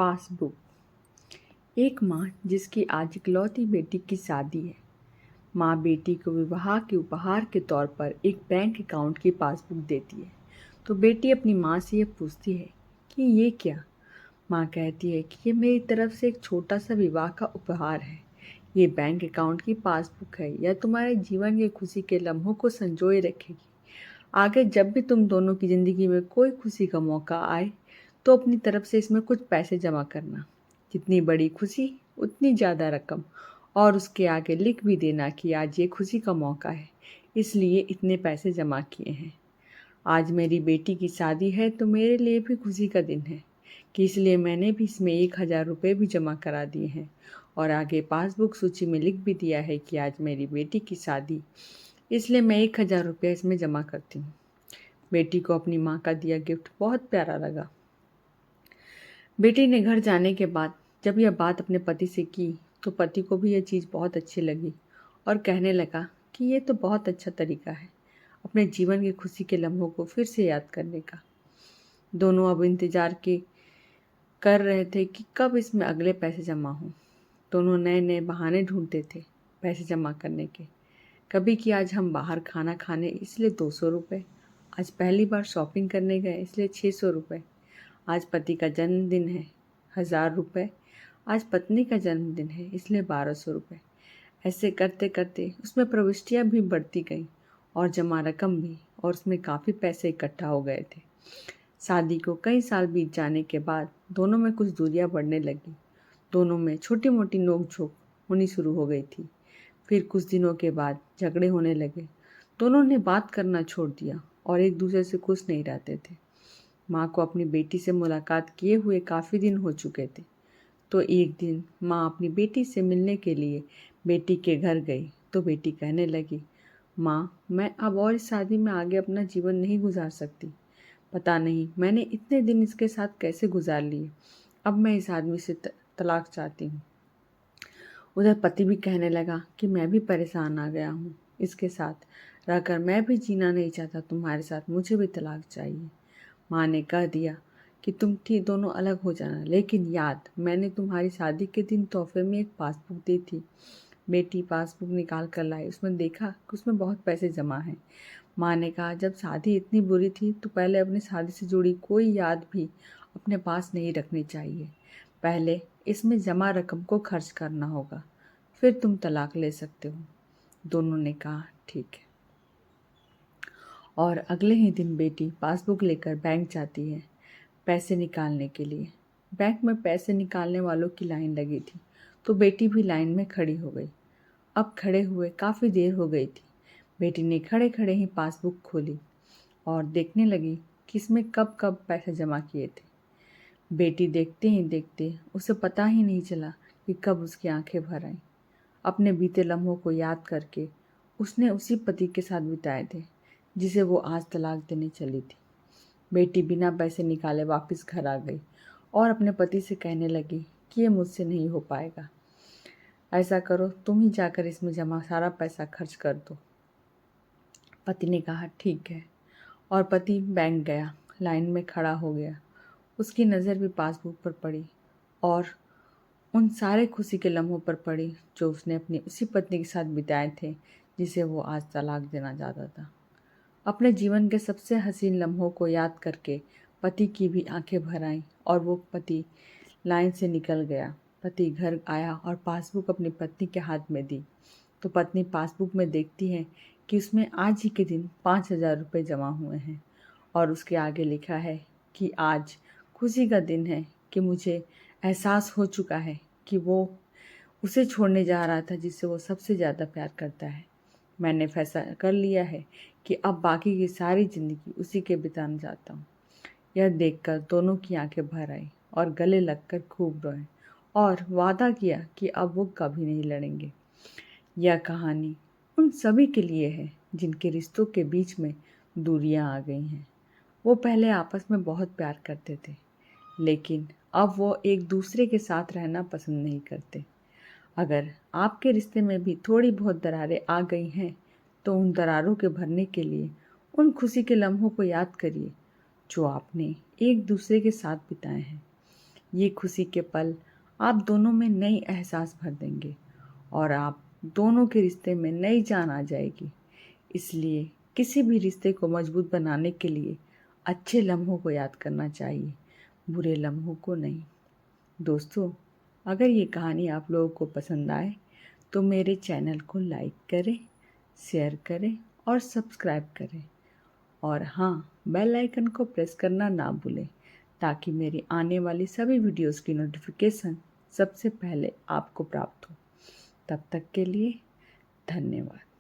Passbook. एक माँ जिसकी आज इकलौती बेटी की शादी है। माँ बेटी को विवाह के उपहार के तौर पर एक बैंक अकाउंट की पासबुक देती है। तो बेटी अपनी माँ से ये पूछती है कि ये क्या। माँ कहती है कि ये मेरी तरफ से एक छोटा सा विवाह का उपहार है। ये बैंक अकाउंट की पासबुक है, यह तुम्हारे जीवन के खुशी के लम्हों को संजोए रखेगी। आगे जब भी तुम दोनों की ज़िंदगी में कोई खुशी का मौका आए तो अपनी तरफ से इसमें कुछ पैसे जमा करना। जितनी बड़ी खुशी उतनी ज़्यादा रकम, और उसके आगे लिख भी देना कि आज ये खुशी का मौका है, इसलिए इतने पैसे जमा किए हैं। आज मेरी बेटी की शादी है तो मेरे लिए भी खुशी का दिन है कि इसलिए मैंने भी इसमें 1,000 रुपये भी जमा करा दिए हैं। और आगे पासबुक सूची में लिख भी दिया है कि आज मेरी बेटी की शादी, इसलिए मैं 1,000 रुपये इसमें जमा करती हूँ। बेटी को अपनी माँ का दिया गिफ्ट बहुत प्यारा लगा। बेटी ने घर जाने के बाद जब यह बात अपने पति से की तो पति को भी यह चीज़ बहुत अच्छी लगी और कहने लगा कि ये तो बहुत अच्छा तरीका है अपने जीवन की खुशी के लम्हों को फिर से याद करने का। दोनों अब इंतज़ार कर रहे थे कि कब इसमें अगले पैसे जमा हों। दोनों नए नए बहाने ढूंढते थे पैसे जमा करने के। कभी कि आज हम बाहर खाना खाने इसलिए 200 रुपये, आज पहली बार शॉपिंग करने गए इसलिए 600 रुपये, आज पति का जन्मदिन है 1,000 रुपये, आज पत्नी का जन्मदिन है इसलिए 1,200 रुपये। ऐसे करते करते उसमें प्रविष्टियाँ भी बढ़ती गईं और जमा रकम भी, और उसमें काफ़ी पैसे इकट्ठा हो गए थे। शादी को कई साल बीत जाने के बाद दोनों में कुछ दूरियां बढ़ने लगी। दोनों में छोटी मोटी नोक झोंक होनी शुरू हो गई थी। फिर कुछ दिनों के बाद झगड़े होने लगे। दोनों ने बात करना छोड़ दिया और एक दूसरे से खुश नहीं रहते थे। माँ को अपनी बेटी से मुलाकात किए हुए काफ़ी दिन हो चुके थे। तो एक दिन माँ अपनी बेटी से मिलने के लिए बेटी के घर गई तो बेटी कहने लगी, माँ मैं अब और इस शादी में आगे अपना जीवन नहीं गुजार सकती। पता नहीं मैंने इतने दिन इसके साथ कैसे गुजार लिए। अब मैं इस आदमी से तलाक चाहती हूँ। उधर पति भी कहने लगा कि मैं भी परेशान आ गया हूँ इसके साथ रहकर, मैं भी जीना नहीं चाहता तुम्हारे साथ, मुझे भी तलाक चाहिए। माँ ने कह दिया कि तुम ठीक दोनों अलग हो जाना, लेकिन याद मैंने तुम्हारी शादी के दिन तोहफे में एक पासबुक दी थी। बेटी पासबुक निकाल कर लाई, उसमें देखा कि उसमें बहुत पैसे जमा हैं। माँ ने कहा जब शादी इतनी बुरी थी तो पहले अपनी शादी से जुड़ी कोई याद भी अपने पास नहीं रखनी चाहिए। पहले इसमें जमा रकम को खर्च करना होगा, फिर तुम तलाक ले सकते हो। दोनों ने कहा ठीक है। और अगले ही दिन बेटी पासबुक लेकर बैंक जाती है पैसे निकालने के लिए। बैंक में पैसे निकालने वालों की लाइन लगी थी तो बेटी भी लाइन में खड़ी हो गई। अब खड़े हुए काफ़ी देर हो गई थी। बेटी ने खड़े खड़े ही पासबुक खोली और देखने लगी कि इसमें कब कब पैसे जमा किए थे। बेटी देखते ही देखते उसे पता ही नहीं चला कि कब उसकी आंखें भर आईं। अपने बीते लम्हों को याद करके उसने उसी पति के साथ बिताए थे जिसे वो आज तलाक देने चली थी। बेटी बिना पैसे निकाले वापस घर आ गई और अपने पति से कहने लगी कि ये मुझसे नहीं हो पाएगा। ऐसा करो तुम ही जाकर इसमें जमा सारा पैसा खर्च कर दो। पति ने कहा ठीक है, और पति बैंक गया, लाइन में खड़ा हो गया। उसकी नज़र भी पासबुक पर पड़ी और उन सारे खुशी के लम्हों पर पड़ी जो उसने अपनी उसी पत्नी के साथ बिताए थे जिसे वो आज तलाक देना चाहता था। अपने जीवन के सबसे हसीन लम्हों को याद करके पति की भी आंखें भर आईं और वो पति लाइन से निकल गया। पति घर आया और पासबुक अपनी पत्नी के हाथ में दी तो पत्नी पासबुक में देखती है कि उसमें आज ही के दिन 5,000 रुपये जमा हुए हैं और उसके आगे लिखा है कि आज खुशी का दिन है कि मुझे एहसास हो चुका है कि वो उसे छोड़ने जा रहा था जिससे वो सबसे ज़्यादा प्यार करता है। मैंने फैसला कर लिया है कि अब बाकी की सारी ज़िंदगी उसी के बिताना चाहता हूँ। यह देखकर दोनों की आंखें भर आई और गले लगकर खूब रोए और वादा किया कि अब वो कभी नहीं लड़ेंगे। यह कहानी उन सभी के लिए है जिनके रिश्तों के बीच में दूरियां आ गई हैं। वो पहले आपस में बहुत प्यार करते थे, लेकिन अब वो एक दूसरे के साथ रहना पसंद नहीं करते। अगर आपके रिश्ते में भी थोड़ी बहुत दरारें आ गई हैं तो उन दरारों के भरने के लिए उन खुशी के लम्हों को याद करिए जो आपने एक दूसरे के साथ बिताए हैं। ये खुशी के पल आप दोनों में नई एहसास भर देंगे और आप दोनों के रिश्ते में नई जान आ जाएगी। इसलिए किसी भी रिश्ते को मजबूत बनाने के लिए अच्छे लम्हों को याद करना चाहिए, बुरे लम्हों को नहीं। दोस्तों, अगर ये कहानी आप लोगों को पसंद आए तो मेरे चैनल को लाइक करें, शेयर करें और सब्सक्राइब करें। और हाँ, बेल आइकन को प्रेस करना ना भूलें ताकि मेरी आने वाली सभी वीडियोस की नोटिफिकेशन सबसे पहले आपको प्राप्त हो। तब तक के लिए धन्यवाद।